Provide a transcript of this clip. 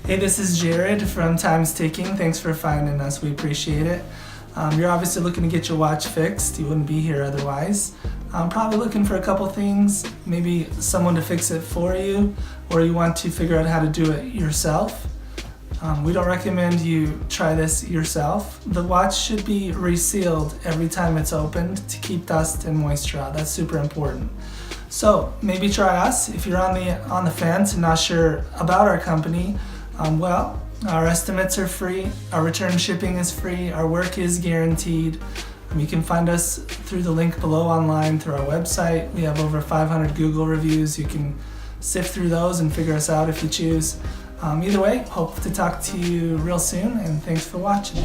Hey, this is Jared from Time's Ticking. Thanks for finding us. We appreciate it. You're obviously looking to get your watch fixed. You wouldn't be here otherwise. Probably looking for a couple things, maybe someone to fix it for you, or you want to figure out how to do it yourself. We don't recommend you try this yourself. The watch should be resealed every time it's opened to keep dust and moisture out. That's super important. So maybe try us. If you're on the fence and not sure about our company, our estimates are free, our return shipping is free, our work is guaranteed. You can find us through the link below online through our website. We have over 500 Google reviews. You can sift through those and figure us out if you choose. Either way, hope to talk to you real soon, and thanks for watching.